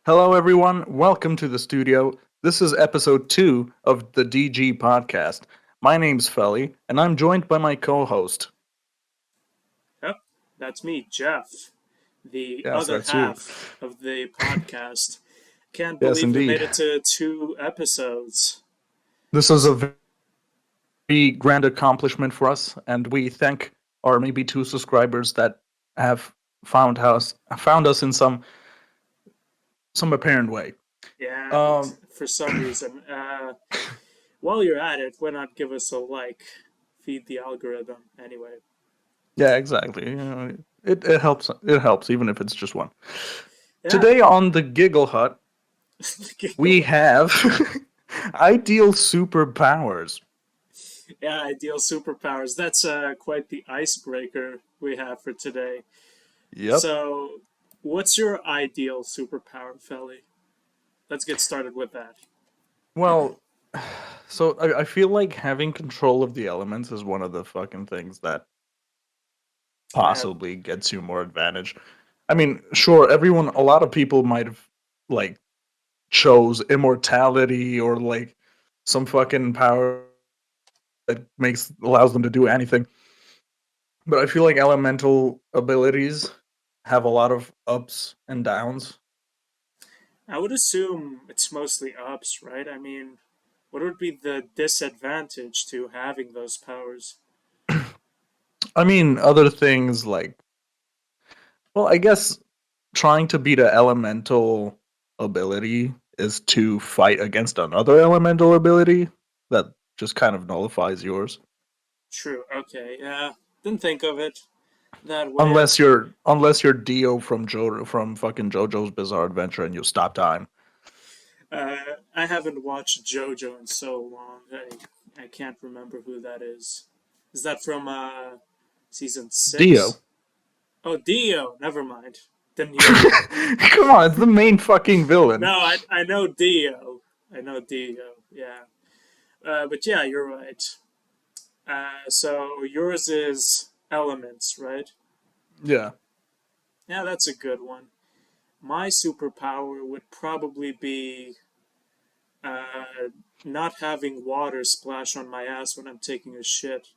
Hello, everyone. Welcome to the studio. This is episode 2 of the DG podcast. My name's Felly, and I'm joined by my co host. Yep, that's me, Jeff, the Yes, other that's you. half of the podcast. Can't Yes, believe we indeed. made it to 2 episodes. This is a very grand accomplishment for us, and we thank our maybe 2 subscribers that have found us in some apparent way. Yeah, Um, for some reason. While you're at it, why not give us a like? Feed the algorithm. Anyway. yeah, exactly. It helps. It helps, even if it's just one. Yeah. Today on the Giggle Hut, we have ideal superpowers. Yeah, ideal superpowers. That's quite the icebreaker we have for today. Yep. So, what's your ideal superpower, Felly? Let's get started with that. Well, so I feel like having control of the elements is one of the fucking things that Uh, possibly gets you more advantage. I mean, sure, a lot of people might have like chose immortality or like some fucking power that makes allows them to do anything. But I feel like elemental abilities have a lot of ups and downs. I would assume it's mostly ups, right? I mean, what would be the disadvantage to having those powers? I mean, other things like, well, I guess trying to beat an elemental ability is to fight against another elemental ability that just kind of nullifies yours. True. Okay. Yeah. Didn't think of it that way. Unless you're Dio from fucking JoJo's Bizarre Adventure and you stop time. I haven't watched JoJo in so long. I can't remember who that is. Is that from season Dio. 6? Oh, Dio. Never mind. Didn't hear that. Come on, it's the main fucking villain. No, I know Dio. I know Dio. Yeah. But yeah, you're right. So yours is elements, right? Yeah. Yeah, that's a good one. My superpower would probably be uh, not having water splash on my ass when I'm taking a shit.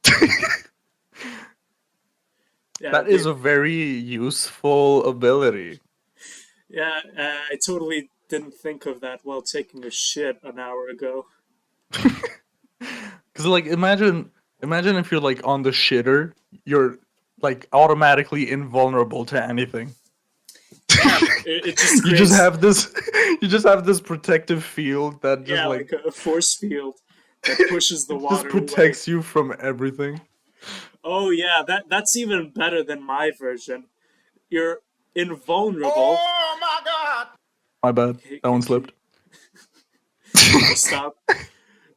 Yeah, That is a very useful ability. yeah. I totally didn't think of that while taking a shit an hour ago. Cause like imagine if you're like on the shitter, you're like automatically invulnerable to anything. Yeah, it just you just creates have this you just have this protective field that just yeah like like a force field that pushes the just water away. protects you from everything. Oh yeah, that's even better than my version. You're invulnerable. Oh my god. My bad. Okay, That one okay. slipped. I'll stop.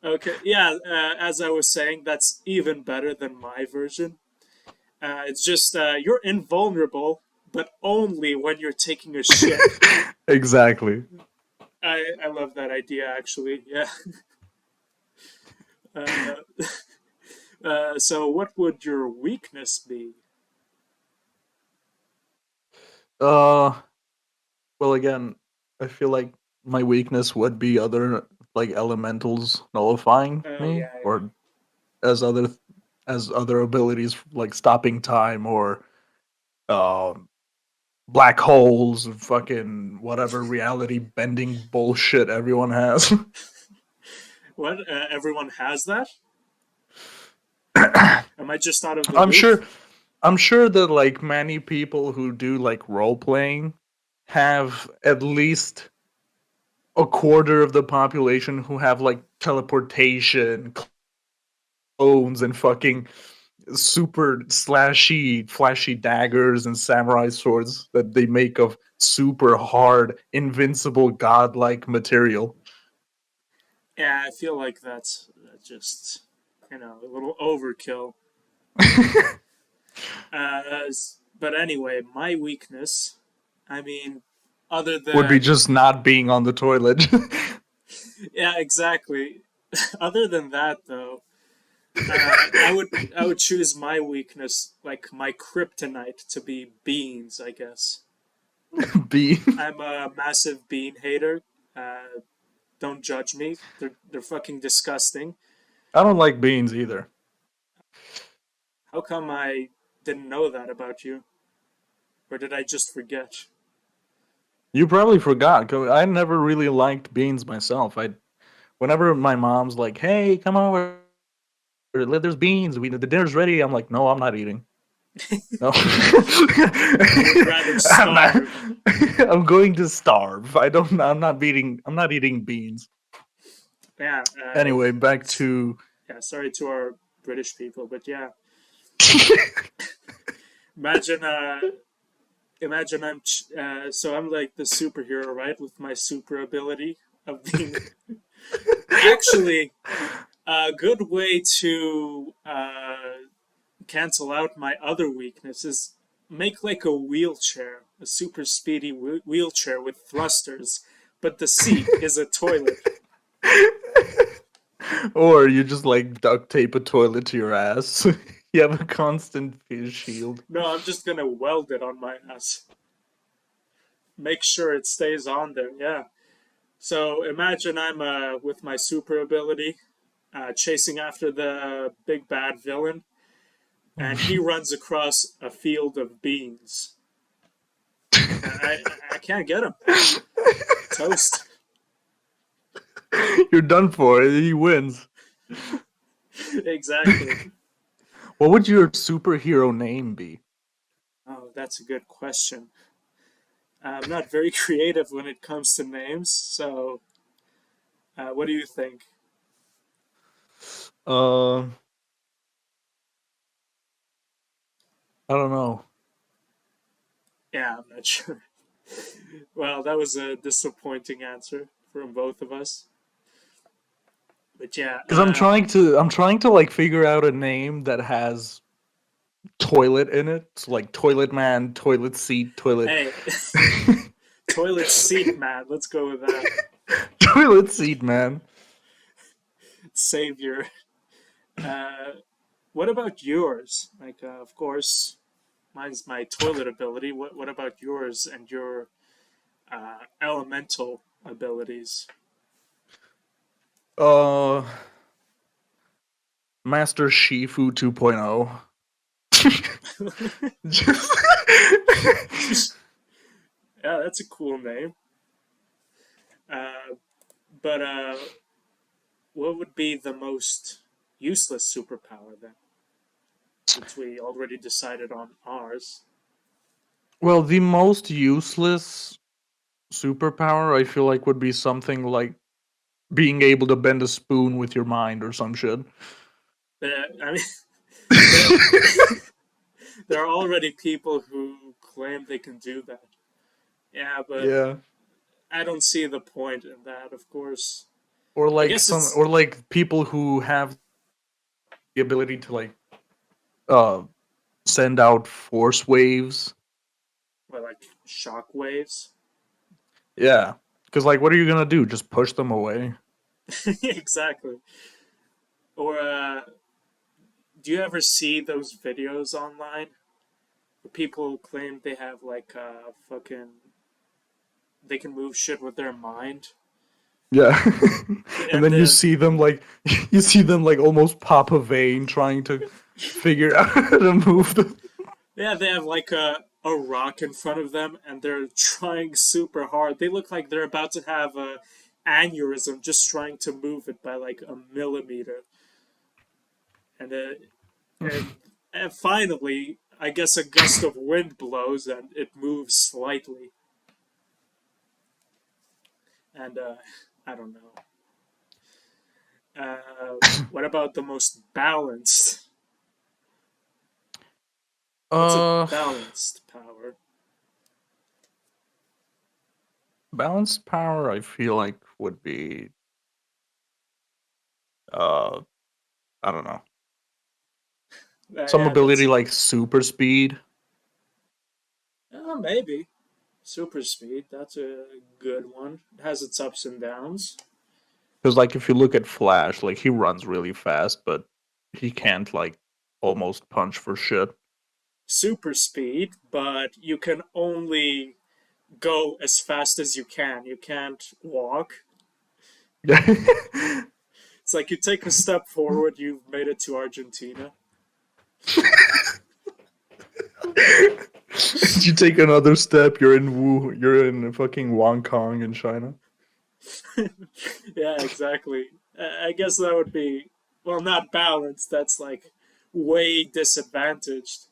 Okay, yeah. As I was saying, that's even better than my version. It's just you're invulnerable, but only when you're taking a shit. exactly. I love that idea actually. Yeah. Uh, so, what would your weakness be? Uh well again, I feel like my weakness would be other like elementals nullifying Oh me yeah, yeah. or as other as other abilities like stopping time or um black holes, fucking whatever reality bending bullshit everyone has. What? Everyone has that? Am I just out of the I'm loop? sure I'm sure that like many people who do like role playing have at least a quarter of the population who have like teleportation, clones, and fucking super slashy, flashy daggers and samurai swords that they make of super hard, invincible, godlike material. Yeah, I feel like that's just a little overkill. But anyway, my weakness. I mean, other Would be than just not being on the toilet. yeah, exactly. Other than that, though, I would choose my weakness, like my kryptonite, to be beans. I guess. Bean. I'm a massive bean hater. Uh, don't judge me. They're fucking disgusting. I don't like beans either. How come I didn't know that about you? Or did I just forget? You probably forgot. 'Cause I never really liked beans myself. Whenever my mom's like, "Hey, come over. There's beans. The dinner's ready." I'm like, "No, I'm not eating. No, You would rather I'm not. starve. I'm going to starve. I don't. I'm not eating. I'm not eating beans." Yeah, Anyway, back to. yeah, sorry to our British people, but yeah. Imagine, imagine so I'm like the superhero, right? With my super ability of being. Actually, a good way to cancel out my other weakness is make like a wheelchair, a super speedy wheelchair with thrusters, but the seat is a toilet. Or you just like duct tape a toilet to your ass. You have a constant face shield. No, I'm just gonna weld it on my ass. Make sure it stays on there. Yeah. So imagine I'm with my super ability, chasing after the big bad villain, and he runs across a field of beans. I can't get him. Toast. You're done for. He wins. Exactly. What would your superhero name be? Oh, that's a good question. I'm not very creative when it comes to names, so what do you think? Uh, I don't know. Yeah, I'm not sure. Well, that was a disappointing answer from both of us. But yeah, Because I'm trying to like figure out a name that has toilet in it. So like toilet man, toilet seat, toilet hey, toilet seat man. Let's go with that. toilet seat man. Savior. Uh, what about yours? Like, of course, mine's my toilet ability. What about yours and your elemental abilities? Uh, Master Shifu 2.0. Just Yeah, that's a cool name. But what would be the most useless superpower then? Since we already decided on ours. well, the most useless superpower I feel like would be something like being able to bend a spoon with your mind or some shit. I mean, there there are already people who claim they can do that. Yeah, but Yeah. I don't see the point in that. Of course, Or I like guess some it's or like people who have the ability to like uh send out force waves. well, like shock waves. Yeah. Cuz like what are you going to do? Just push them away? Exactly. Or do you ever see those videos online where people claim they have like fucking they can move shit with their mind, Yeah. And and then you then see them like you see them like almost pop a vein trying to figure out how to move the yeah, they have like a rock in front of them, and they're trying super hard. They look like they're about to have a aneurysm just trying to move it by like a millimeter. And and finally, I guess a gust of wind blows and it moves slightly. And I don't know. What about the most balanced? What's a uh balanced power? balanced power I feel like would be uh I don't know. Some Yeah, ability that's like super speed. maybe super speed. That's a good one. It has its ups and downs. Because like if you look at Flash, like he runs really fast, but he can't like almost punch for shit. Super speed, but you can only go as fast as you can. You can't walk. It's like you take a step forward, you've made it to Argentina. You take another step, you're in fucking Hong Kong in China. Yeah, exactly. I guess that would be, well, not balanced. That's like way disadvantaged.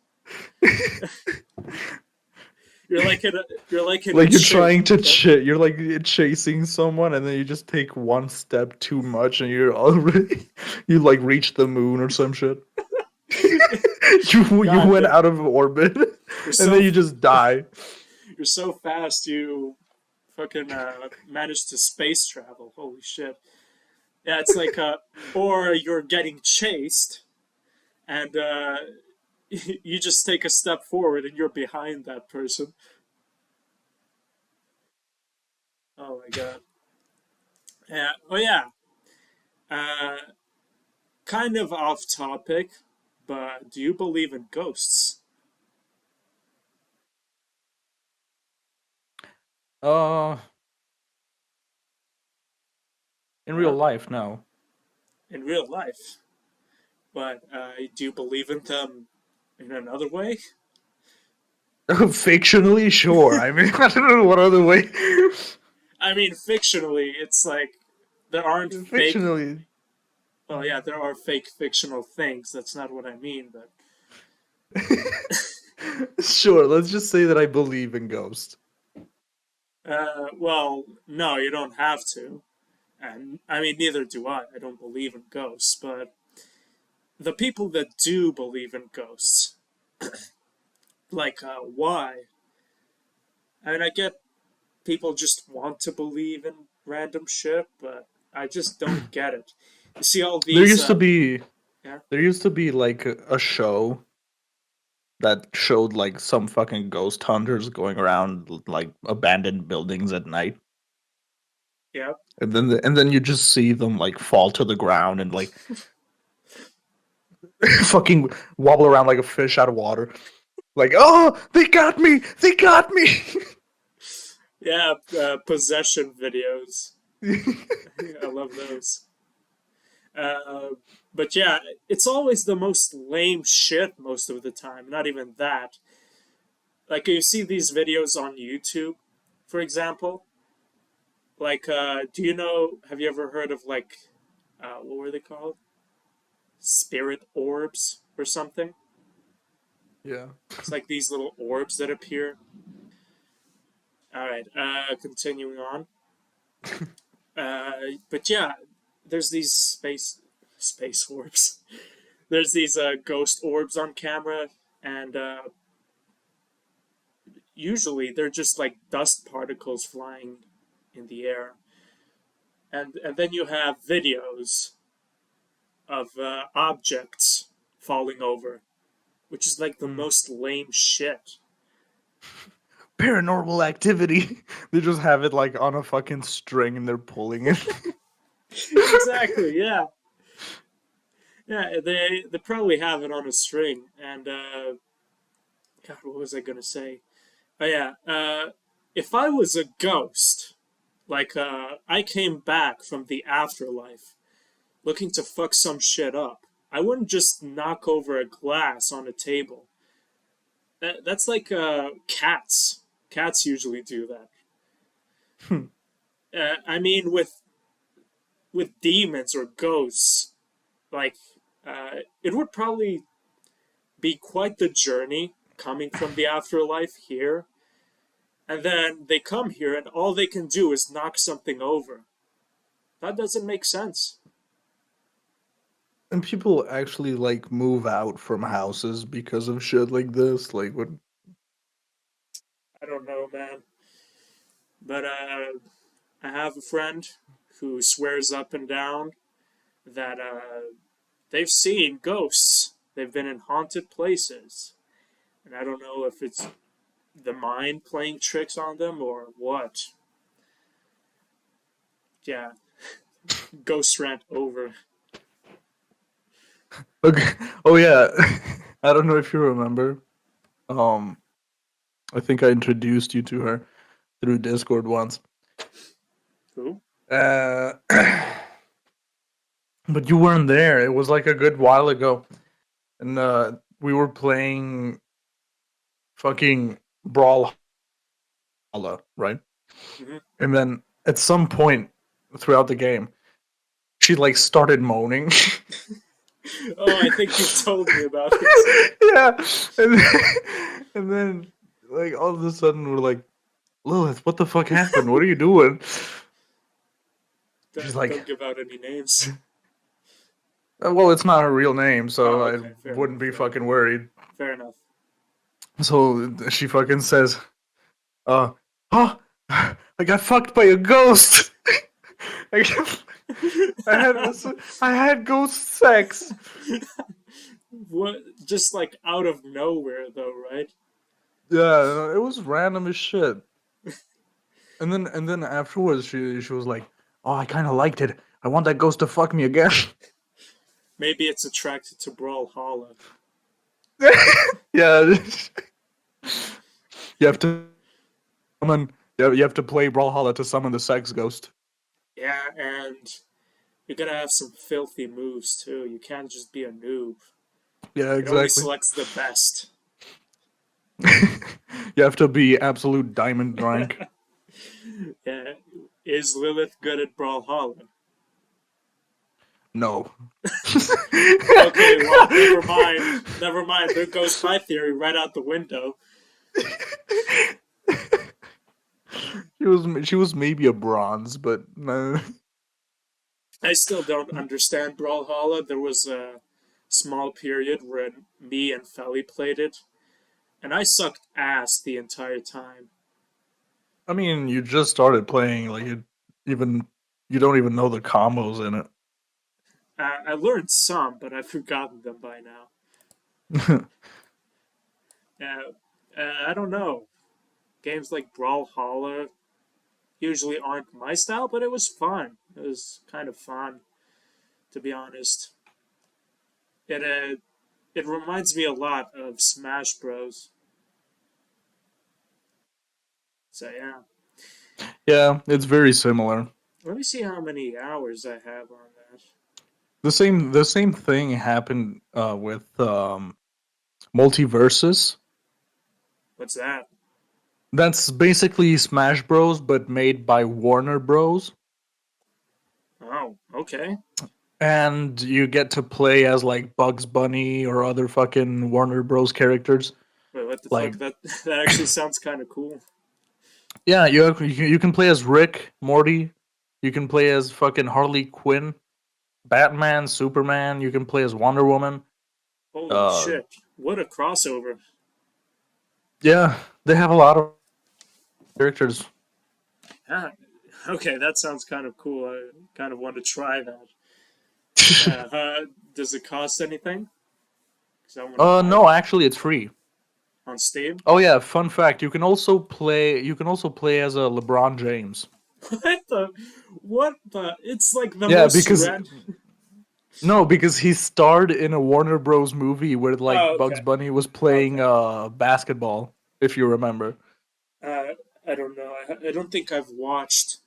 You're like in a you're like in a Like ship. you're like chasing someone, and then you just take one step too much, and you're already you like reach the moon or some shit. You God, went out of orbit, you're and so then you just die. you're so fast. You fucking managed to space travel. Holy shit! Yeah, it's like or you're getting chased, and you just take a step forward, and you're behind that person. Oh my god. Yeah. Oh yeah. Uh, kind of off topic, but do you believe in ghosts Uh, in real uh, life, no. in real life? But do you believe in them in another way? Fictionally, sure. I mean, I don't know what other way. I mean, fictionally, it's like there aren't fake. Fictionally, Well, yeah, there are fake fictional things. That's not what I mean, but sure. Let's just say that I believe in ghosts. well, no, you don't have to. And I mean, neither do I. I don't believe in ghosts, but the people that do believe in ghosts, like, why? I mean, I get people just want to believe in random shit, but I just don't get it. You see all There these, used to be yeah, there used to be like a show that showed like some fucking ghost hunters going around like abandoned buildings at night, yeah, and then you just see them like fall to the ground and like fucking wobble around like a fish out of water. Like, oh, they got me. yeah, possession videos. I love those. Uh, but yeah, it's always the most lame shit most of the time. Not even that. Like you see these videos on YouTube, for example. Like, do you know? Have you ever heard of like, what were they called? Spirit orbs or something? Yeah. It's like these little orbs that appear. All right, continuing on. But yeah, there's these space orbs. There's these ghost orbs on camera, and usually they're just like dust particles flying in the air. And then you have videos of objects falling over, which is like the Mm. most lame shit. Paranormal activity. They just have it like on a fucking string and they're pulling it. Exactly. Yeah. Yeah. They probably have it on a string. And God, what was I gonna say? Oh yeah. If I was a ghost, like I came back from the afterlife, looking to fuck some shit up, I wouldn't just knock over a glass on a table. That's like cats. Cats usually do that. I mean, with demons or ghosts, like it would probably be quite the journey coming from the afterlife here, and then they come here and all they can do is knock something over. That doesn't make sense. And people actually like move out from houses because of shit like this. What? I don't know, man. But I have a friend who swears up and down that they've seen ghosts. They've been in haunted places, and I don't know if it's the mind playing tricks on them or what. Yeah, ghost rant over. Okay. Oh yeah. I don't know if you remember. Um, I think I introduced you to her. through Discord once. Who? Uh, but you weren't there. It was like a good while ago, and we were playing fucking Brawlhalla, right? Hmm. And then at some point throughout the game, she like started moaning. Oh, I think you've told me about it. Yeah, and and then like all of a sudden we're like, Lilith, what the fuck happened? What are you doing? She's like, Don't give out any names. well, it's not her real name, so Oh, I okay, fair wouldn't enough, be fair enough, fucking worried. fair enough. So she fucking says, uh, oh, I got fucked by a ghost. I, I had I had ghost sex. What? Just like out of nowhere, though, right? Yeah, it was random as shit. And then afterwards, she was like, "Oh, I kind of liked it. I want that ghost to fuck me again." Maybe it's attracted to Brawlhalla. Yeah, you have to summon. Yeah, you have to play Brawlhalla to summon the sex ghost. Yeah, and you're gonna have some filthy moves too. You can't just be a noob. Yeah, It only exactly. selects the best. You have to be absolute diamond rank. Yeah. Is Lilith good at Brawlhalla? No. Okay, well, never mind. Never mind. There goes my theory right out the window. She was maybe a bronze, but no. I still don't understand Brawlhalla. There was a small period where me and Felly played it, and I sucked ass the entire time. I mean, you just started playing, like even you don't even know the combos in I learned some, but I've forgotten them by now. it. I don't know. Games like Brawlhalla usually aren't my style, but it was fun. It was kind of fun, to be honest. It reminds me a lot of Smash Bros. So yeah, Yeah, it's very similar. let me see how many hours I have on that. The same thing happened with Multiversus. What's that? That's basically Smash Bros, but made by Warner Bros. Oh, okay. And you get to play as like Bugs Bunny or other fucking Warner Bros. Characters. Wait, what the fuck? Like, That actually sounds kind of cool. yeah, you can play as Rick, Morty. You can play as fucking Harley Quinn, Batman, Superman. You can play as Wonder Woman. Holy Uh, shit! What a crossover! yeah, they have a lot of characters. Ah, okay, that sounds kind of cool. I kind of want to try that. Does it cost anything? Because I want to buy No, one actually, it's free. on Steam. Oh yeah, fun fact: you can also play. You can also play as a LeBron James. What the? What the? It's like the Yeah, most because red. no, because he starred in a Warner Bros. Movie where like Oh, Bugs okay. Bunny was playing Okay. basketball. If you remember. I don't know. I don't think I've watched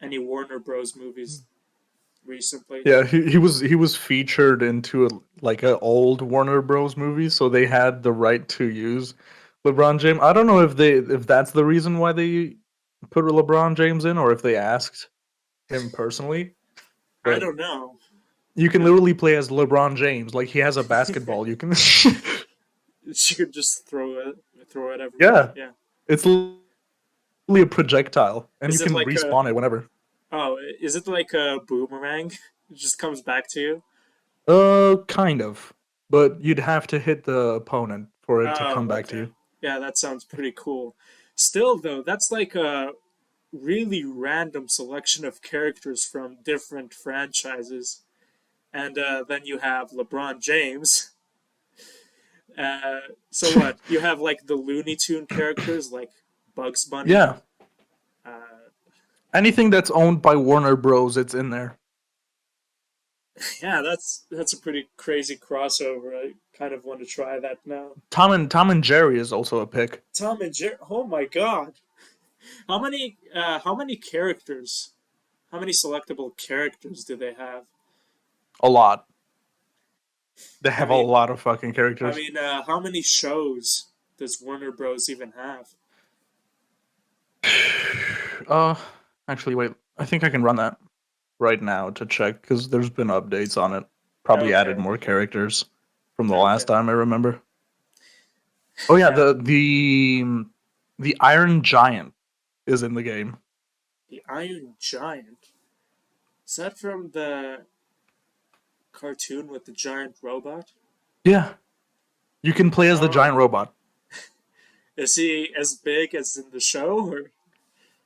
any Warner Bros. Movies recently. Yeah, he was featured into like a old Warner Bros. Movie, so they had the right to use LeBron James. I don't know if that's the reason why they put LeBron James in, or if they asked him personally. I But don't know. you can Uh, literally play as LeBron James. Like he has a basketball. You can, she could just throw it everywhere. yeah, Yeah. it's literally a projectile, and you Is it can like a? respawn it whenever. Oh, is it like a boomerang? It just comes back to you. Kind of, but you'd have to hit the opponent for it to Oh, come back to okay. you. Yeah, that sounds pretty cool. Still, though, that's like a really random selection of characters from different franchises. And then you have LeBron James. So what? You have like the Looney Tune characters like Bugs Bunny. Yeah, Uh, anything that's owned by Warner Bros. It's in there. yeah, that's a pretty crazy crossover. I kind of want to try that now. Tom and Jerry is also a pick. Tom and Jerry. Oh my god. how many characters? How many selectable characters do they have? A lot. They I have a mean, lot of fucking characters. how many shows does Warner Bros. Even have? Uh, actually, wait. I think I can run that right now to check because there's been updates on it. Probably added Okay, more characters from the last okay. time I remember. Oh yeah, Yeah, the Iron Giant is in the game. the Iron Giant. Is that from the cartoon with the giant robot? Yeah, you can play as the Oh, giant robot. is he as big as in the show? Or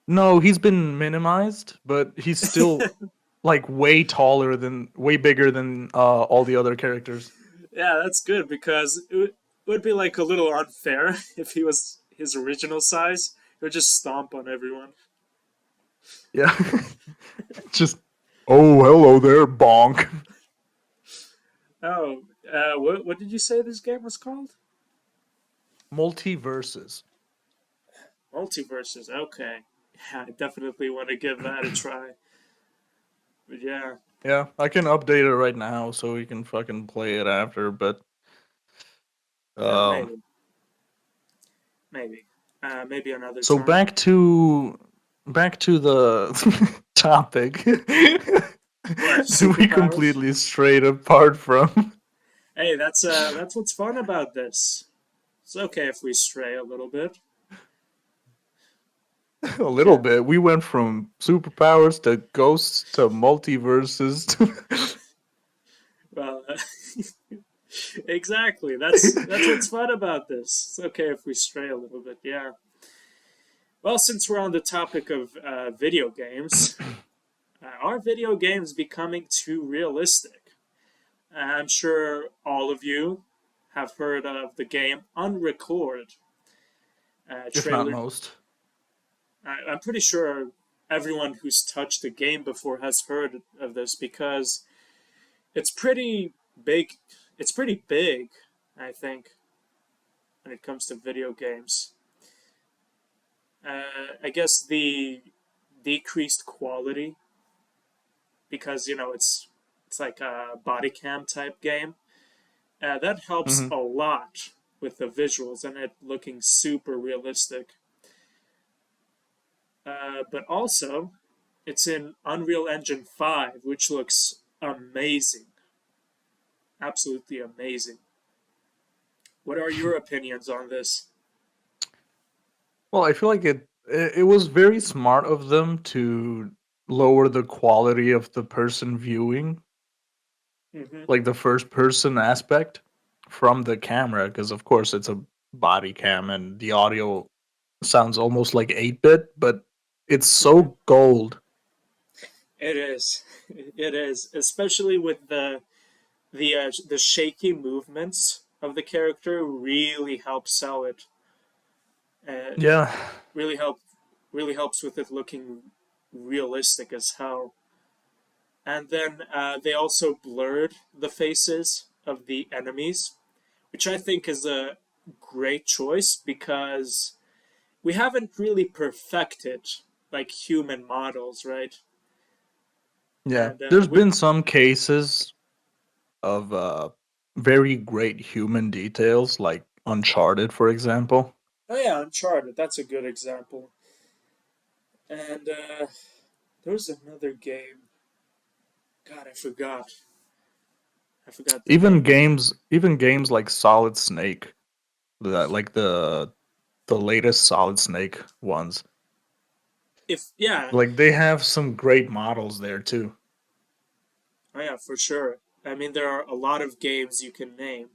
No, he's been minimized, but he's still like way bigger than all the other characters. yeah, that's good because it would be like a little unfair if he was his original size. He would just stomp on everyone. Yeah, just oh hello there, bonk. Oh, what did you say this game was called? Multiverses. Multiverses. Okay, yeah, I definitely want to give that a try. But yeah, Yeah, I can update it right now so we can fucking play it after. But yeah, um, maybe, maybe another so time. back to the topic. What We superpowers? completely strayed apart from Hey, that's what's fun about this. It's okay if we stray a little bit. a We little can. bit. We went from superpowers to ghosts to multiverses. Well, exactly. That's what's fun about this. It's okay if we stray a little bit. Yeah. Well, since we're on the topic of video games, are video games becoming too realistic? I'm sure all of you have heard of the game Unrecord If not trailer. most. I'm pretty sure everyone who's touched the game before has heard of this because it's pretty big. It's pretty big, I think, when it comes to video games. I guess the decreased quality because it's like a body cam type game. That helps Hmm. a lot with the visuals and it looking super realistic. But also, it's in Unreal Engine 5, which looks amazing. Absolutely amazing. What are your opinions on this? Well, I feel like it was very smart of them to lower the quality of the person viewing, Mm-hmm. like the first person aspect from the camera, because of course it's a body cam and the audio sounds almost like 8-bit, but it's Mm-hmm. so gold. It is. It is, especially with the shaky movements of the character really help sell it. It Yeah. really help really helps with it looking realistic as hell. And then they also blurred the faces of the enemies, which I think is a great choice because we haven't really perfected like human models, right? Yeah. And There's been some cases of very great human details, like Uncharted, for example. oh yeah, Uncharted, that's a good example. And there was another game. God, I forgot the name of it. Even games like Solid Snake, like the latest Solid Snake ones, If yeah, like they have some great models there too. oh yeah, for sure. I mean, there are a lot of games you can name,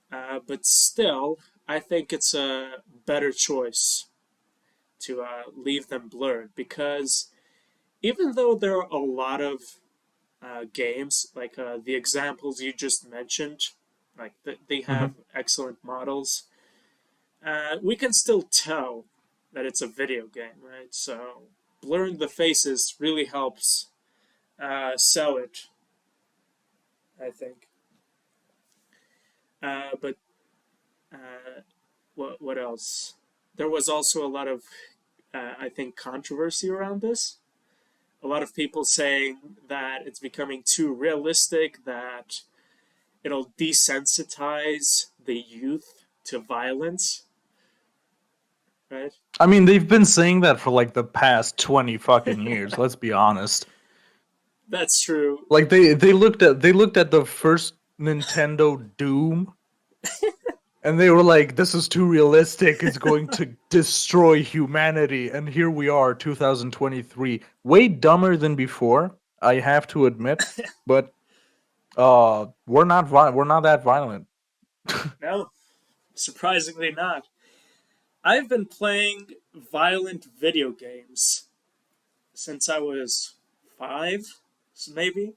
but still, I think it's a better choice to leave them blurred because even though there are a lot of games like the examples you just mentioned, like they have Hmm. excellent models, we can still tell that it's a video game, right? So blurring the faces really helps sell it, I think. But what else? There was also a lot of I think, controversy around this. A lot of people saying that it's becoming too realistic, that it'll desensitize the youth to violence, right? I mean, they've been saying that for like the past 20 fucking years, let's be honest. That's true. Like they looked at the first Nintendo Doom and they were like, this is too realistic. It's going to destroy humanity. And here we are, 2023. Way dumber than before, I have to admit, but we're not that violent. No, surprisingly not. I've been playing violent video games since I was five, maybe.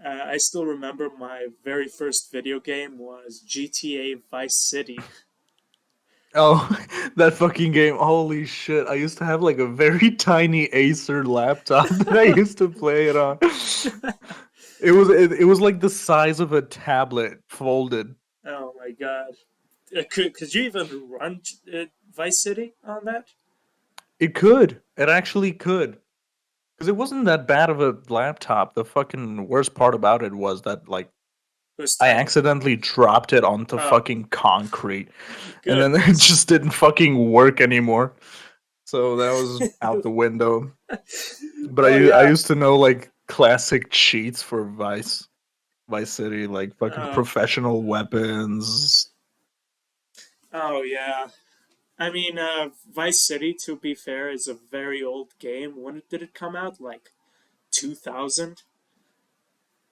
I still remember my very first video game was GTA Vice City. Oh, that fucking game. Holy shit. I used to have like a very tiny Acer laptop that I used to play it on. It was like the size of a tablet folded. Oh my god. Could you even run Vice City on that? It could. It actually could. Because it wasn't that bad of a laptop. The fucking worst part about it was that like It was I tiny. accidentally dropped it onto Oh, fucking concrete and then it goodness. just didn't fucking work anymore. So that was out the window. But Oh I yeah. used to know like classic cheats for Vice City, like fucking Uh, professional weapons. oh yeah. I mean, Vice City, to be fair, is a very old game. When did it come out? Like 2000?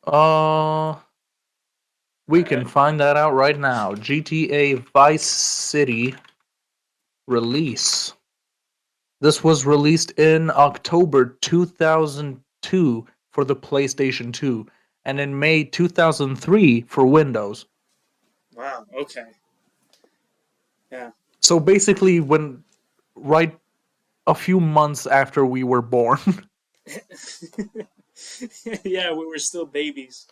Uh, we Uh, can find that out right now. GTA Vice City release. This was released in October 2002 for the PlayStation 2 and in May 2003 for Windows. wow. Okay. Yeah. So basically when right a few months after we were born. Yeah, we were still babies.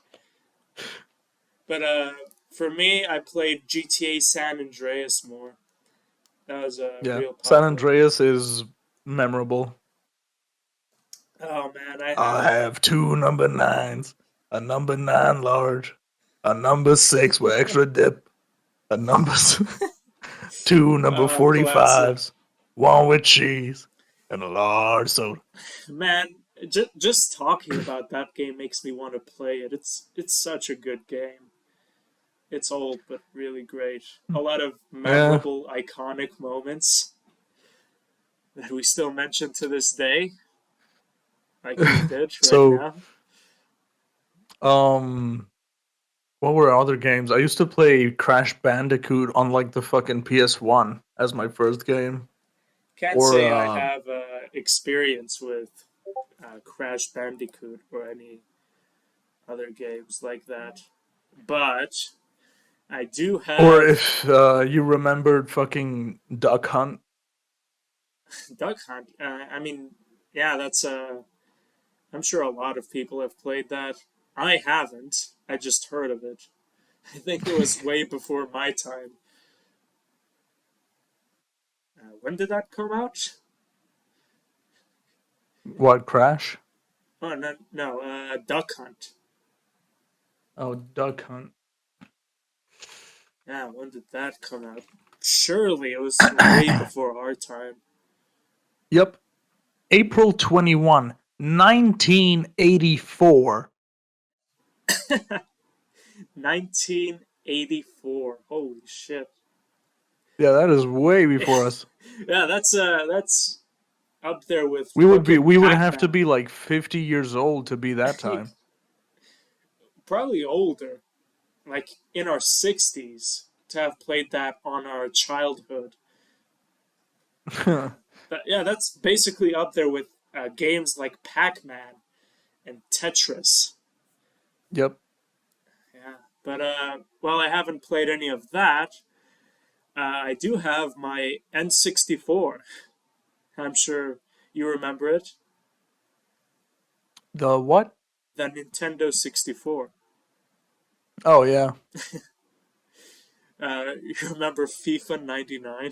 But for me, I played GTA San Andreas more. That was Yeah, real San popular. Andreas is memorable. Oh man, I I have. have two number nines, a number nine large, a number six with extra dip, a number two number Classic. 45s, one with cheese, and a large soda. Man, just talking about that game makes me want to play it. It's such a good game. It's old but really great. A lot of Yeah. memorable, iconic moments that we still mention to this day, like we did right So, now. um, what were other games? I used to play Crash Bandicoot on like the fucking PS1 as my first game. Can't Or say I have experience with Crash Bandicoot or any other games like that, but I do or have if you remembered fucking Duck Hunt. Duck Hunt. I mean, yeah, that's I'm sure a lot of people have played that. I haven't. I just heard of it. I think it was way before my time. When did that come out? What, Crash? Oh no, no, Duck Hunt. Oh, Duck Hunt. Yeah, when did that come out? Surely it was way before our time. Yep. April 21, 1984. 1984. Holy shit. Yeah, that is way before us. Yeah, that's up there with fucking We would Pac have to Man. be like 50 years old to be that time. Probably older, like in our 60s, to have played that on our childhood. But yeah, that's basically up there with games like Pac Man and Tetris. Yep. Yeah, but while I haven't played any of that, I do have my N64. I'm sure you remember it. The what? The Nintendo 64. Oh yeah. You remember FIFA 99?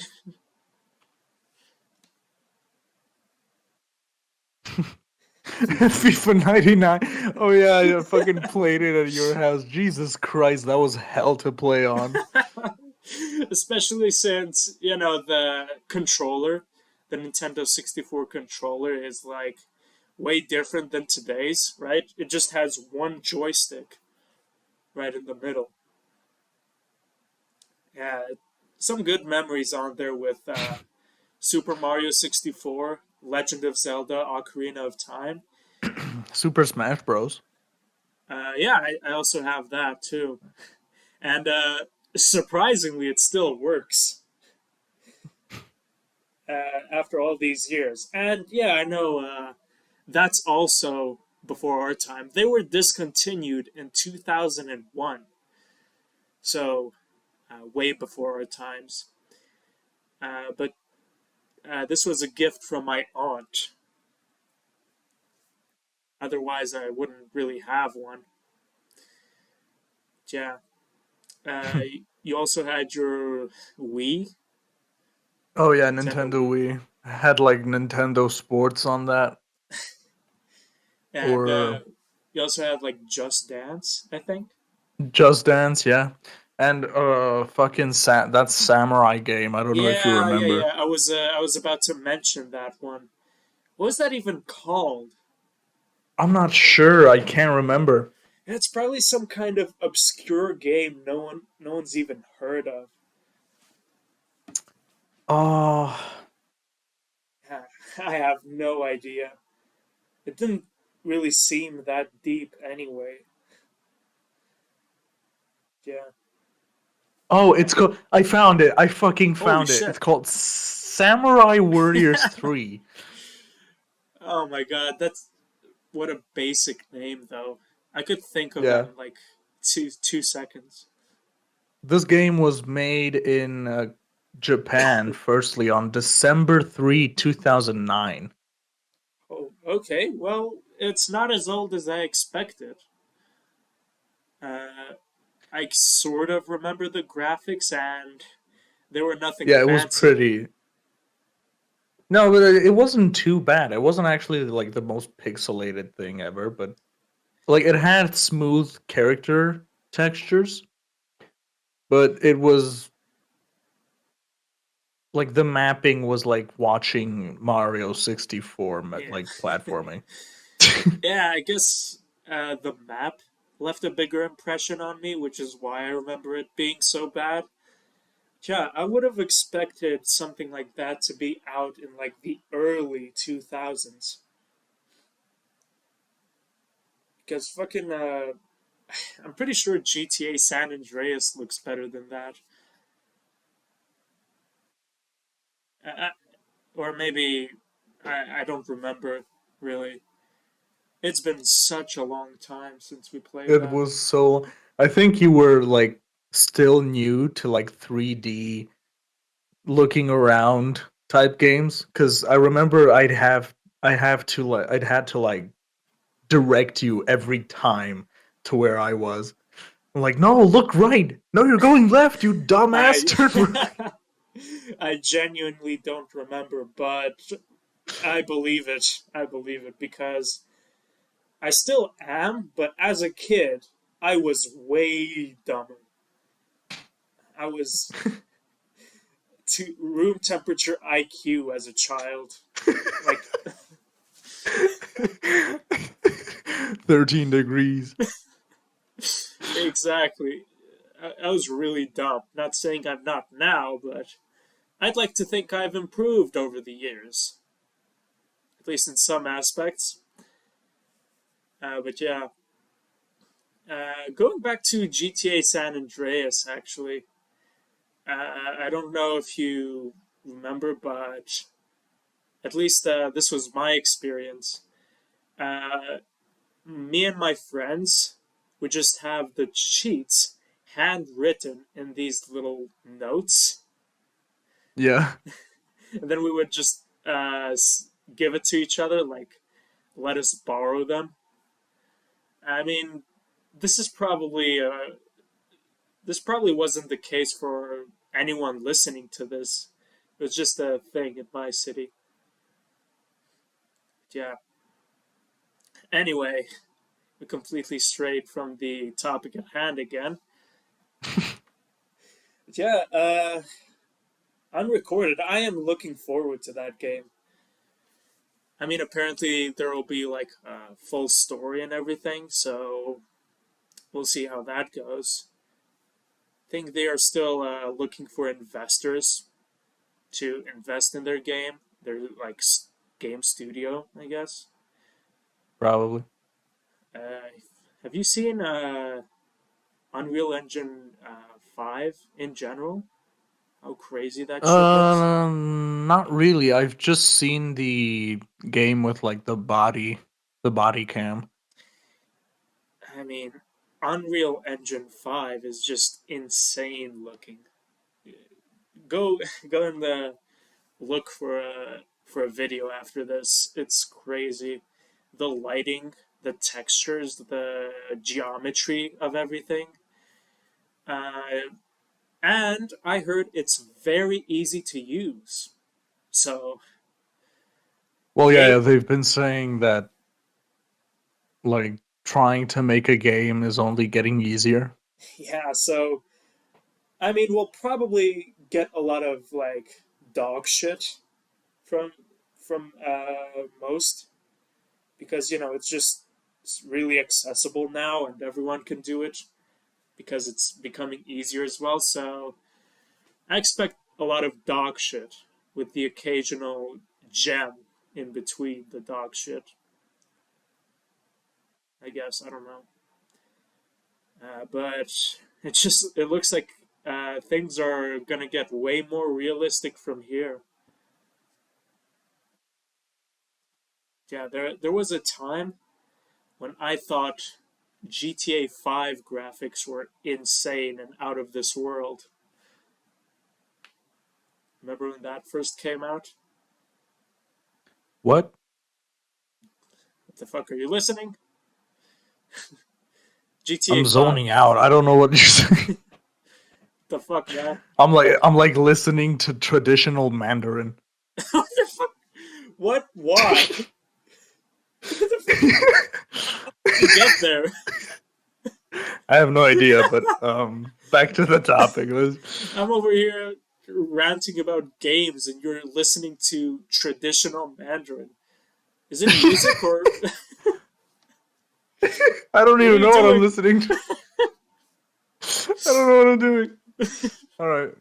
FIFA 99. Oh yeah, I fucking played it at your house. Jesus Christ, that was hell to play on. Especially since, the controller, the Nintendo 64 controller, is like way different than today's, right? It just has one joystick right in the middle. Yeah, some good memories on there with Super Mario 64, Legend of Zelda, Ocarina of Time. Super Smash Bros. Yeah, I also have that too. And surprisingly, it still works after all these years. And yeah, I know that's also before our time. They were discontinued in 2001, so way before our times. But this was a gift from my aunt. Otherwise, I wouldn't really have one. Yeah. You also had your Wii, Oh yeah, Nintendo Nintendo Wii, Wii had like Nintendo Sports on that, and or you also had like Just Dance, I think. Just Dance, yeah, and fucking that Samurai game. I don't know if you Yeah, yeah, remember. yeah. I was about to mention that one. What was that even called? I'm not sure. I can't remember. It's probably some kind of obscure game no one's even heard of. Oh, Yeah, I have no idea. It didn't really seem that deep anyway. Yeah. oh, Uh, it's called. I found it. I fucking holy found it. It's shit. called Samurai Warriors 3. Oh my god, that's what a basic name though. I could think of that Yeah, in like two seconds. this game was made in Japan. Firstly, on December 3, 2009. Oh, okay. Well, it's not as old as I expected. Uh, I sort of remember the graphics, and they were nothing Yeah, it was fancy. pretty. No, but it wasn't too bad. It wasn't actually like the most pixelated thing ever, but like it had smooth character textures, but it was like the mapping was like watching Mario 64 Yeah. like platforming. Yeah, I guess the map left a bigger impression on me, which is why I remember it being so bad. Yeah, I would have expected something like that to be out in like the early 2000s. Because fucking, I'm pretty sure GTA San Andreas looks better than that. Uh, or maybe, I don't remember really. It's been such a long time since we played It that. was so I think you were like still new to like 3D looking around type games cuz I remember I'd had to like direct you every time to where I was. I'm like, no, look right. No, you're going left, you dumbass. I Turn right. I genuinely don't remember, but I believe it. I believe it because I still am, but as a kid, I was way dumber. I was to room temperature IQ as a child. Like 13 degrees. exactly. I was really dumb. Not saying I'm not now, but I'd like to think I've improved over the years, at least in some aspects. But yeah, going back to GTA San Andreas, actually, I don't know if you remember, but at least this was my experience. Uh, Me and my friends would just have the cheats handwritten in these little notes, Yeah. and then we would just give it to each other, like let us borrow them. I mean, this is probably this probably wasn't the case for anyone listening to this. It was just a thing in my city. Yeah. Anyway, we completely strayed from the topic at hand again. But yeah, unrecorded. I am looking forward to that game. I mean, apparently there will be like a full story and everything, so we'll see how that goes. I think they are still looking for investors to invest in their game. Their like game studio, I guess. Probably. Uh, have you seen Unreal Engine 5 in general? How crazy that shit looks? Not really. I've just seen the game with like the body cam. I mean, Unreal Engine 5 is just insane looking. Go go in the look for a video after this. It's crazy. The lighting, the textures, the geometry of everything. Uh, and I heard it's very easy to use. So, Well, yeah, game, yeah, they've been saying that like trying to make a game is only getting easier. yeah. So, I mean, we'll probably get a lot of like dog shit from most because it's just it's really accessible now and everyone can do it because it's becoming easier as well. So I expect a lot of dog shit with the occasional gem in between the dog shit. I guess I don't know, but it looks like things are gonna get way more realistic from here. Yeah, there was a time when I thought GTA 5 graphics were insane and out of this world. Remember when that first came out? What? What the fuck are you listening? GTA I'm 5. zoning out. I don't know what you're saying. The fuck, man? I'm like listening to traditional Mandarin. What the fuck? What? Why? What the fuck did you get there? I have no idea, but back to the topic. I'm over here ranting about games and you're listening to traditional Mandarin. Is it music or I don't what are even you know what I'm doing? listening to. I don't know what I'm doing. All right.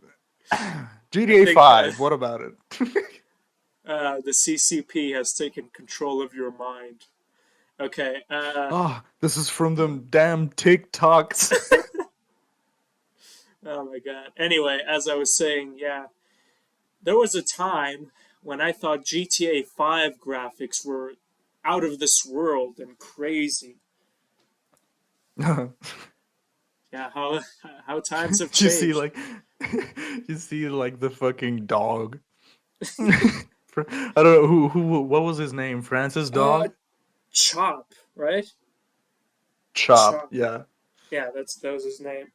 I GTA think 5, what about it? the CCP has taken control of your mind. Okay. Oh, this is from them damn TikToks. Oh my god. Anyway, as I was saying, yeah, there was a time when I thought GTA 5 graphics were out of this world and crazy. Yeah, how times have you see changed. like you see like the fucking dog. I don't know who what was his name? Francis Uh, Dog? Chop, right? Chop, Chop. yeah. Yeah, that was his name.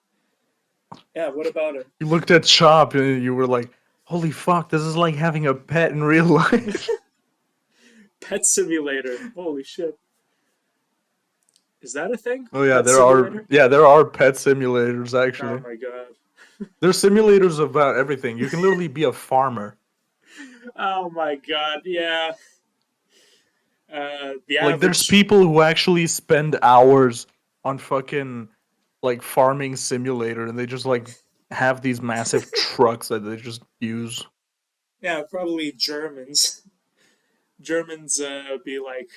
Yeah, what about him? You looked at Chop and you were like, "Holy fuck, this is like having a pet in real life." Pet Simulator. Holy shit. Is that a thing? Oh yeah, Pet there are Simulator? pet simulators Oh actually. my god. There's simulators about everything. You can literally be a farmer. Oh my god, yeah. The Like there's average. people who actually spend hours on fucking like farming simulator and they just like have these massive trucks that they just use. Yeah, probably Germans. Germans be like,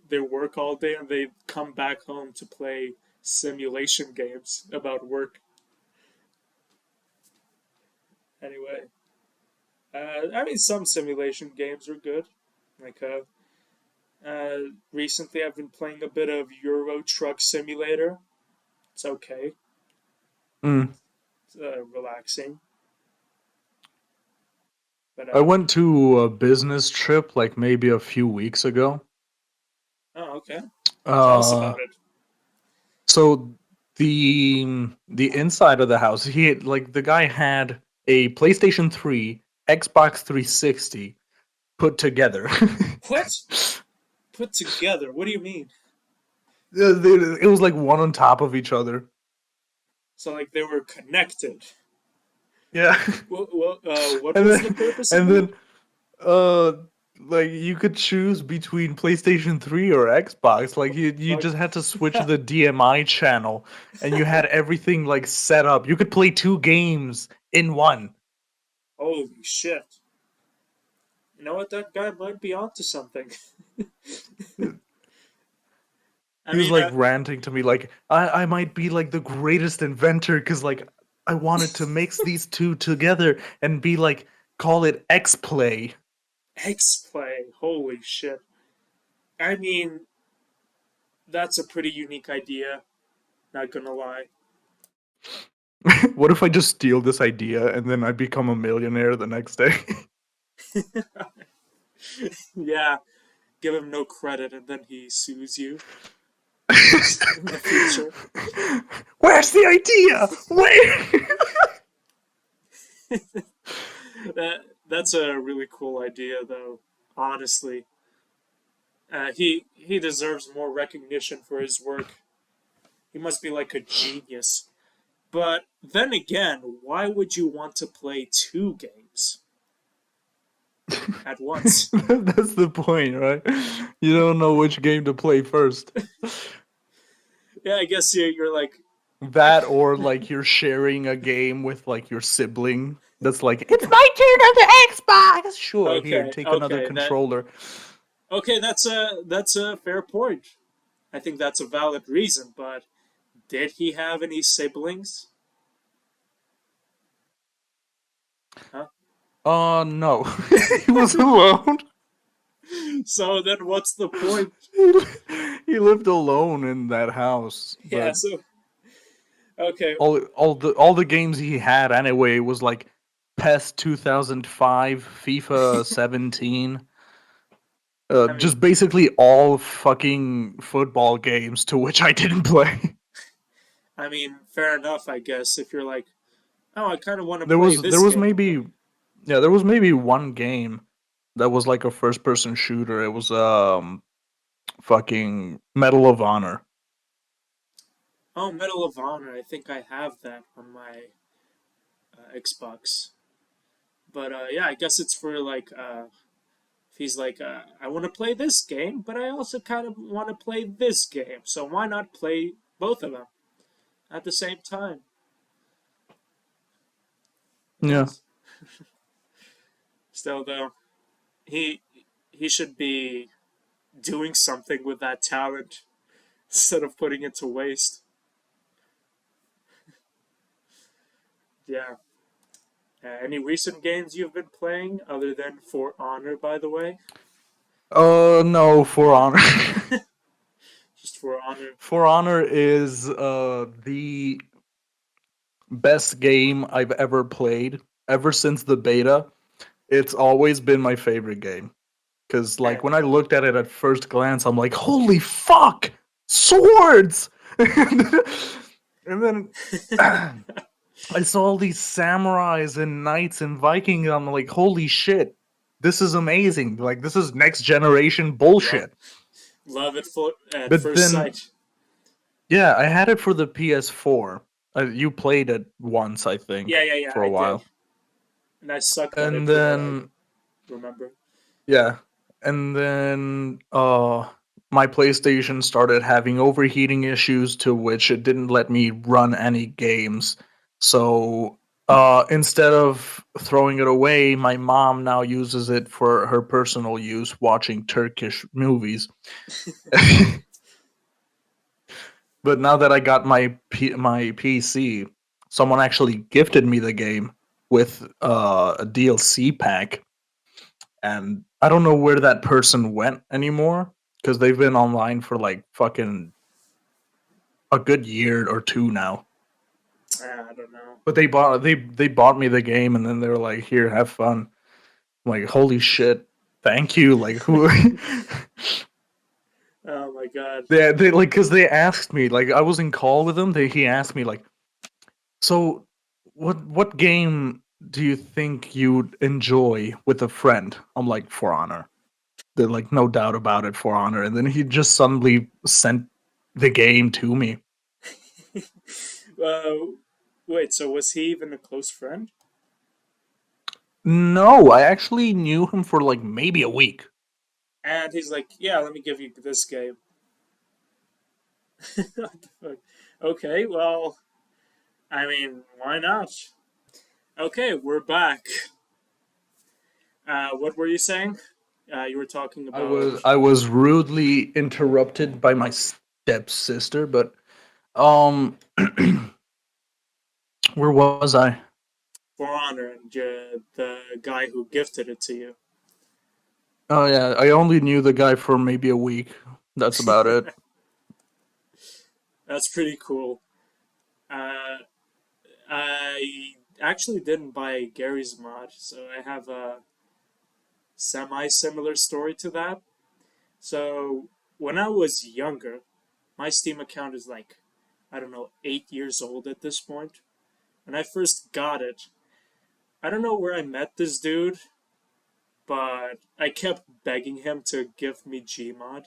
they work all day and they come back home to play simulation games about work. Anyway, I mean, some simulation games are good. Like, recently I've been playing a bit of Euro Truck Simulator. It's okay. Mm. It's relaxing. But, I went to a business trip like maybe a few weeks ago. oh, okay. Tell us Uh about it. so the inside of the house, like the guy had a PlayStation 3, Xbox 360 put together. What? Put together. What do you mean? It was like one on top of each other. So like they were connected. Yeah. What and was the then purpose of and that? then uh like you could choose between PlayStation 3 or Xbox. Like you Fuck. just had to switch the DMI channel and you had everything like set up. You could play two games in one. Holy shit. You know what? That guy might be onto something. I He was mean, like ranting to me like I might be like the greatest inventor cuz like I wanted to mix these two together and be like call it X Play. X Play. Holy shit. I mean, that's a pretty unique idea. Not gonna lie. What if I just steal this idea and then I become a millionaire the next day? Yeah, give him no credit and then he sues you in the future. Where's the idea? Where? That's a really cool idea, though. Honestly, he deserves more recognition for his work. He must be like a genius. But then again, why would you want to play two games at once? That's the point, right? You don't know which game to play first. Yeah, I guess you're like, I That or like you're sharing a game with like your sibling. That's like, it's my turn on the Xbox. Sure, here, okay, take another okay, that controller. okay. That's a fair point. I think that's a valid reason. But did he have any siblings? Huh? No. He was alone. So then, what's the point? He lived alone in that house, Yeah. but So okay. all the games he had anyway was like PES 2005, FIFA 17, I mean, just basically all fucking football games to which I didn't play. fair enough. I guess if you're like, oh, I kind of want to There play was there this was game. maybe yeah, there was maybe one game that was like a first person shooter. It was fucking Medal of Honor. Oh, Medal of Honor. I think I have that on my Xbox. But yeah, I guess it's for like if he's like, I want to play this game, but I also kind of want to play this game. So why not play both of them at the same time? Yeah. Yes. Still though, he he should be doing something with that talent instead of putting it to waste. Yeah. Any recent games you've been playing other than For Honor, by the way? No, For Honor. Just For Honor. For Honor is the best game I've ever played ever since the beta. It's always been my favorite game because like And when I looked at it at first glance, I'm like, holy fuck, swords! And then I saw all these samurais and knights and Vikings. And I'm like, holy shit, this is amazing! Like this is next generation love, bullshit. love it at But first then, sight. yeah, I had it for the PS4. You played it once, I think, Yeah, yeah, yeah, for a I did. while, And I sucked at and it from what I then remember. yeah, and then my PlayStation started having overheating issues to which it didn't let me run any games. So instead of throwing it away, my mom now uses it for her personal use watching Turkish movies. But now that I got my PC, someone actually gifted me the game with a DLC pack, and I don't know where that person went anymore because they've been online for like fucking a good year or two now. I don't know. But they bought me the game and then they were like, "Here, have fun." I'm like, holy shit, thank you. Like who? Oh my god. They like because they asked me like I was in call with them. He asked me like, so what game do you think you'd enjoy with a friend? I'm like, For Honor. There's like no doubt about it, For Honor. And then he just suddenly sent the game to me. uh, wait, so was he even a close friend? No, I actually knew him for like maybe a week. And he's like, "Yeah, let me give you this game." What the fuck? Okay, well, I mean, why not? Okay, we're back. What were you saying? You were talking about. I was rudely interrupted by my stepsister, but um where was I? For Honor and the guy who gifted it to you. Oh yeah, I only knew the guy for maybe a week. That's about it. That's pretty cool. Uh, I actually didn't buy Gary's mod, so I have a semi similar story to that. So, when I was younger, my Steam account is like, I don't know, 8 years old at this point. When I first got it, I don't know where I met this dude, but I kept begging him to give me Gmod,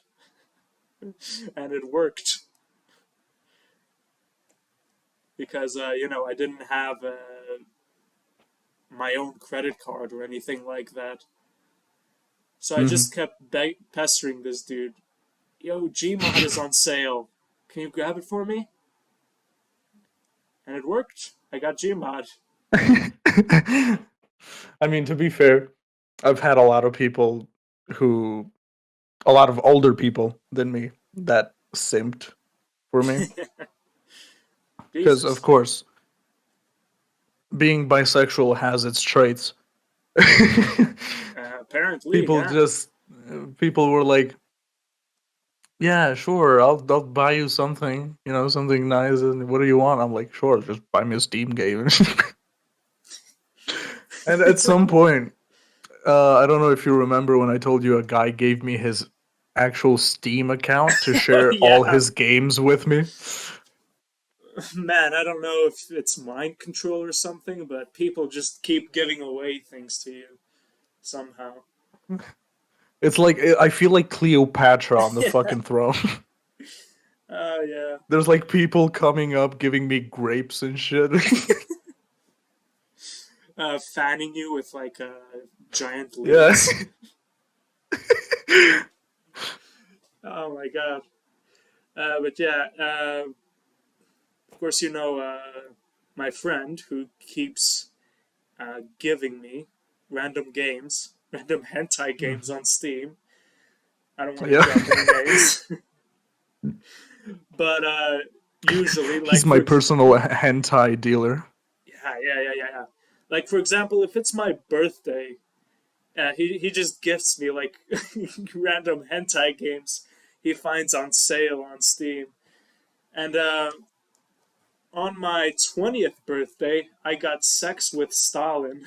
and it worked because I didn't have my own credit card or anything like that. So I Hmm. just kept pestering this dude. Yo, Gmod is on sale. Can you grab it for me? And it worked. I got Gmod. I mean, to be fair, I've had a lot of people who, a lot of older people than me that simped for me. Because, of Jesus. course, being bisexual has its traits. Apparently, people yeah. just, people were like, yeah, sure, I'll buy you something, something nice. And what do you want? I'm like, sure, just buy me a Steam game. And at some point, I don't know if you remember when I told you a guy gave me his actual Steam account to Oh, share all yeah. his games with me. Man, I don't know if it's mind control or something, but people just keep giving away things to you somehow. It's like I feel like Cleopatra on the Yeah. fucking throne. Yeah. There's like people coming up giving me grapes and shit. Fanning you with like giant Yeah. leaves. Oh my god. But yeah, of course, my friend who keeps giving me random games, random hentai games on Steam. I don't want to Yeah. drop any names, but usually, He's like my for personal hentai dealer. yeah. Like for example, if it's my birthday, he just gifts me like random hentai games he finds on sale on Steam, and on my 20th birthday, I got Sex with Stalin.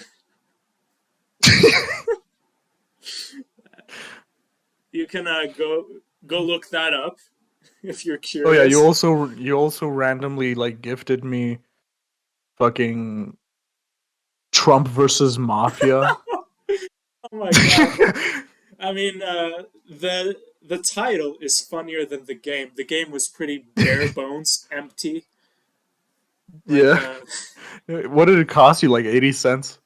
You can go look that up if you're Oh yeah, curious. you also randomly like gifted me fucking Trump versus Mafia. Oh my god! I mean, the title is funnier than the game. The game was pretty bare bones, empty, like Yeah. What did it cost you? Like 80 cents?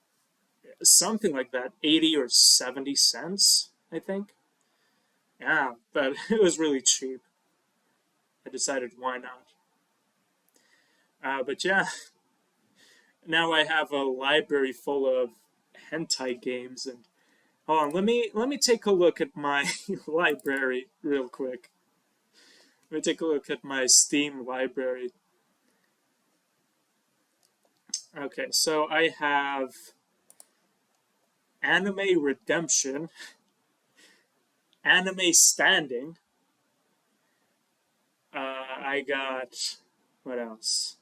something like that, 80 or 70 cents, I think. Yeah, but it was really cheap. I decided why not. But yeah, now I have a library full of hentai games and hold on, let me take a look at my library real quick. Let me take a look at my Steam library. Okay, so I have Anime Redemption, Anime Standing. I got what else?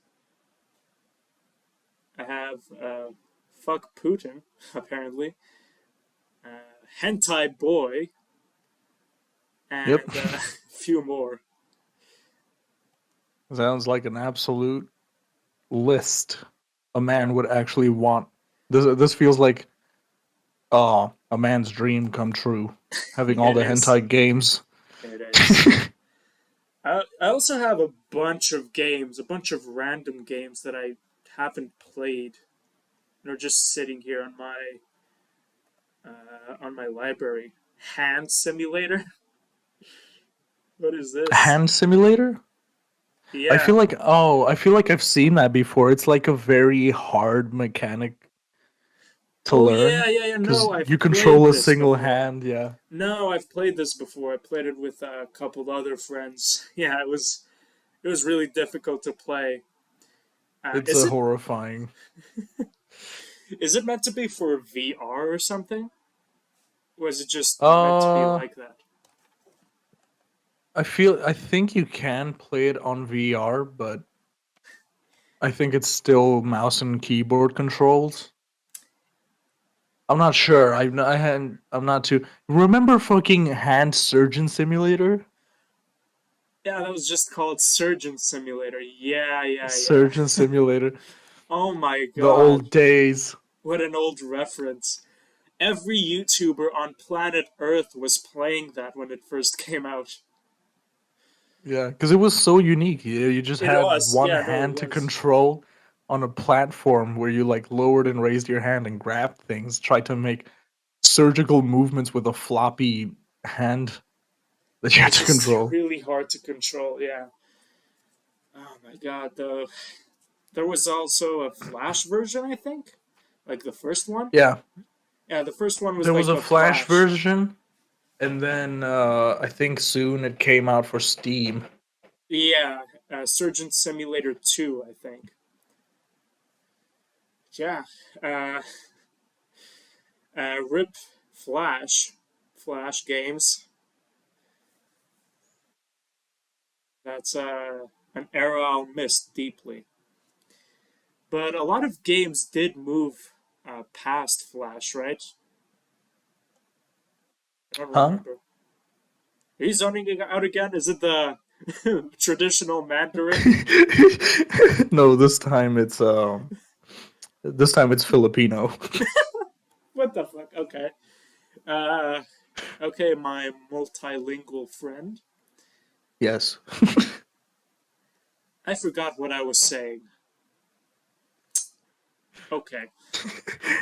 I have Fuck Putin, apparently. Hentai Boy, Yep. and a few more. Sounds like an absolute list a man would actually want. This feels like Oh, a man's dream come true. Having all It the is. hentai games. It is. I also have a bunch of games, a bunch of random games that I haven't played. They're just sitting here on my library. Hand Simulator. What is this? Hand simulator? Yeah. I feel like I've seen that before. It's like a very hard mechanic to Oh yeah, learn yeah, yeah. because No, I've you control played a this single before. hand. Yeah, No, I've played this before. I played it with a couple other friends. Yeah, it was really difficult to play. it's Is a it horrifying. is it meant to be for VR or something? Or is it just meant to be Uh, like that? I think you can play it on VR, but I think it's still mouse and keyboard controls. I'm not sure. I'm not too. Remember fucking Hand Surgeon Simulator? Yeah, that was just called Surgeon Simulator. Yeah, yeah, yeah. Surgeon Simulator. Oh my The god, old days. what an old reference. Every YouTuber on planet Earth was playing that when it first came out. Yeah, because it was so unique. You just It had was. one Yeah, no, it hand to was. control on a platform where you like lowered and raised your hand and grabbed things, tried to make surgical movements with a floppy hand that It you had was to just control. really hard to control. Yeah. Oh my god, though. There was also a Flash version, I think. Like the first one. Yeah, Yeah, the first one was there was like a the Flash Flash. version, and then I think soon it came out for Steam. Yeah, Surgeon Simulator 2, I think. Yeah. Uh, Rip Flash. Flash games. That's an era I'll miss deeply. But a lot of games did move past Flash, right? I don't Huh? remember. Are you zoning out again? Is it the traditional Mandarin? No, this time it's Filipino. What the fuck? Okay. Uh, okay, my multilingual friend. Yes. I forgot what I was saying. Okay.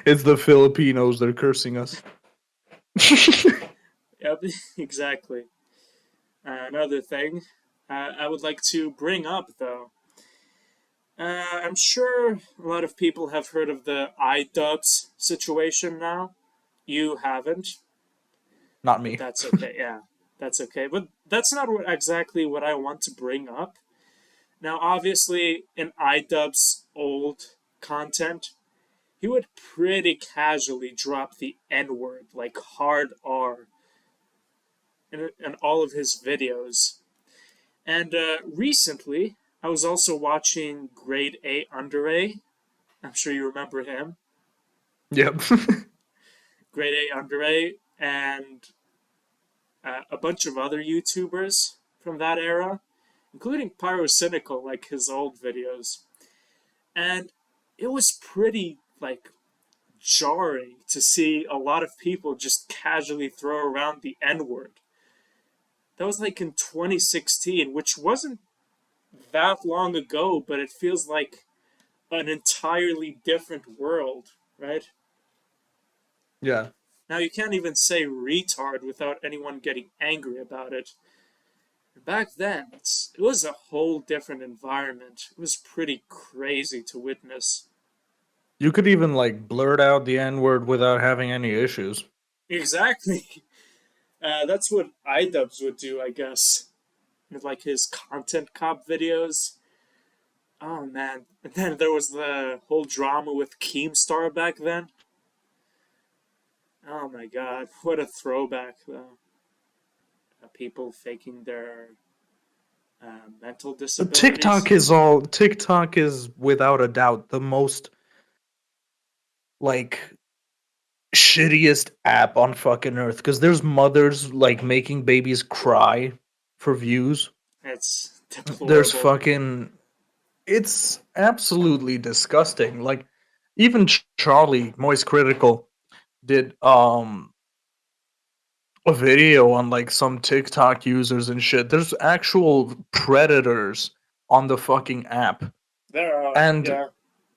It's the Filipinos, they're cursing us. Yep, exactly. Another thing I would like to bring up, though. I'm sure a lot of people have heard of the iDubbbz situation now. You haven't, Not but me. that's okay. Yeah, that's okay. But that's not exactly what I want to bring up. Now, obviously, in iDubbbz's old content, he would pretty casually drop the N word, like hard R, in all of his videos. And recently, I was also watching Grade A Under A. I'm sure you remember him. Yep. Grade A Under A, and a bunch of other YouTubers from that era, including Pyrocynical, like his old videos. And it was pretty, like, jarring to see a lot of people just casually throw around the N word. That was like in 2016, which wasn't that long ago, but it feels like an entirely different world, right? Yeah. Now, you can't even say retard without anyone getting angry about it. Back then, it was a whole different environment. It was pretty crazy to witness. You could even like blurt out the N word without having any issues. Exactly. That's what iDubbbz would do, I guess. With like his content cop videos. Oh man. And then there was the whole drama with Keemstar back then. Oh my god. What a throwback, though. People faking their mental disabilities. TikTok is without a doubt the most like shittiest app on fucking earth because there's mothers like making babies cry for views. It's There's deplorable. fucking it's absolutely disgusting. Like even Charlie Moist Critical did a video on like some TikTok users and shit. There's actual predators on the fucking app. There are, And yeah.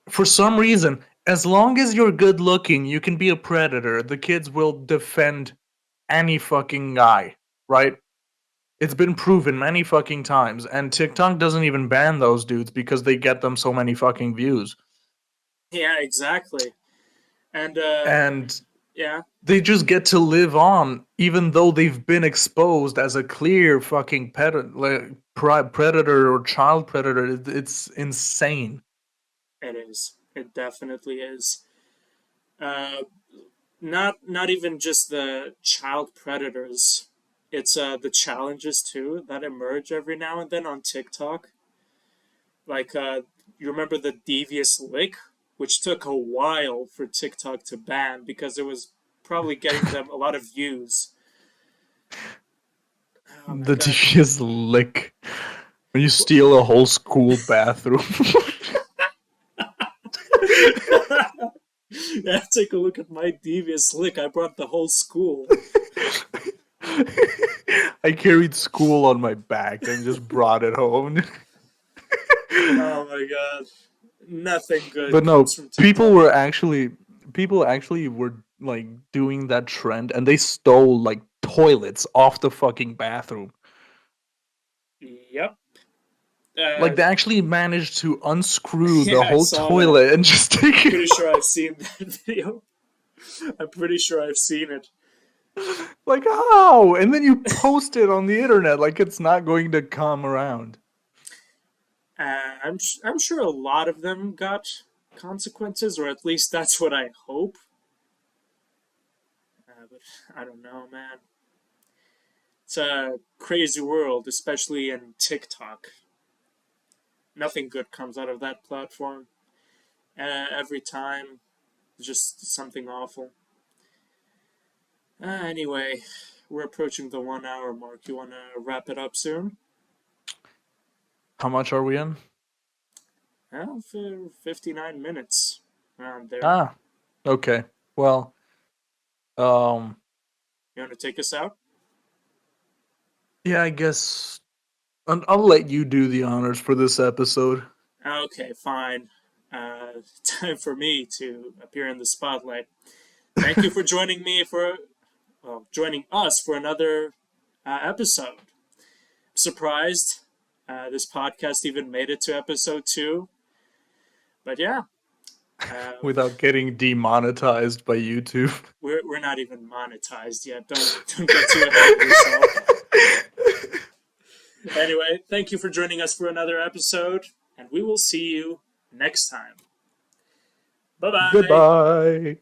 for some reason, as long as you're good looking, you can be a predator. The kids will defend any fucking guy, right? It's been proven many fucking times, and TikTok doesn't even ban those dudes because they get them so many fucking views. Yeah, exactly. And And yeah, they just get to live on, even though they've been exposed as a clear fucking predator or child predator. It's insane. it is. It definitely is. Uh, not even just the child predators. It's the challenges too that emerge every now and then on TikTok. Like you remember the devious lick, which took a while for TikTok to ban because it was probably getting them a lot of views. Oh my The god. tedious lick when you steal a whole school bathroom. Yeah, take a look at my devious lick. I brought the whole school. I carried school on my back and just brought it home. Oh my god. Nothing good But comes no, from people TikTok. were actually people actually were like doing that trend and they stole like toilets off the fucking bathroom. Yep. Like Uh, they actually managed to unscrew the yeah, I whole saw that. toilet and just I'm take it pretty sure I've seen that video. I'm pretty sure I've seen it. like how? And then you post it on the internet like it's not going to come around. I'm sure a lot of them got consequences, or at least that's what I hope. But I don't know, man. It's a crazy world, especially in TikTok. Nothing good comes out of that platform. Every time, just something awful. Anyway, we're approaching the 1 hour mark. You want to wrap it up soon? How much are we in? For 59 minutes around there. Ah, okay. Well, um You want to take us out? yeah, I guess I'll let you do the honors for this episode. Okay, fine. Time for me to appear in the spotlight. Thank you for joining me for, well, joining us for another episode. Surprised this podcast even made it to episode 2, but yeah, uh, Without getting demonetized by YouTube. we're not even monetized yet. Don't get too ahead of yourself. Anyway, thank you for joining us for another episode, and we will see you next time. Bye bye. Goodbye.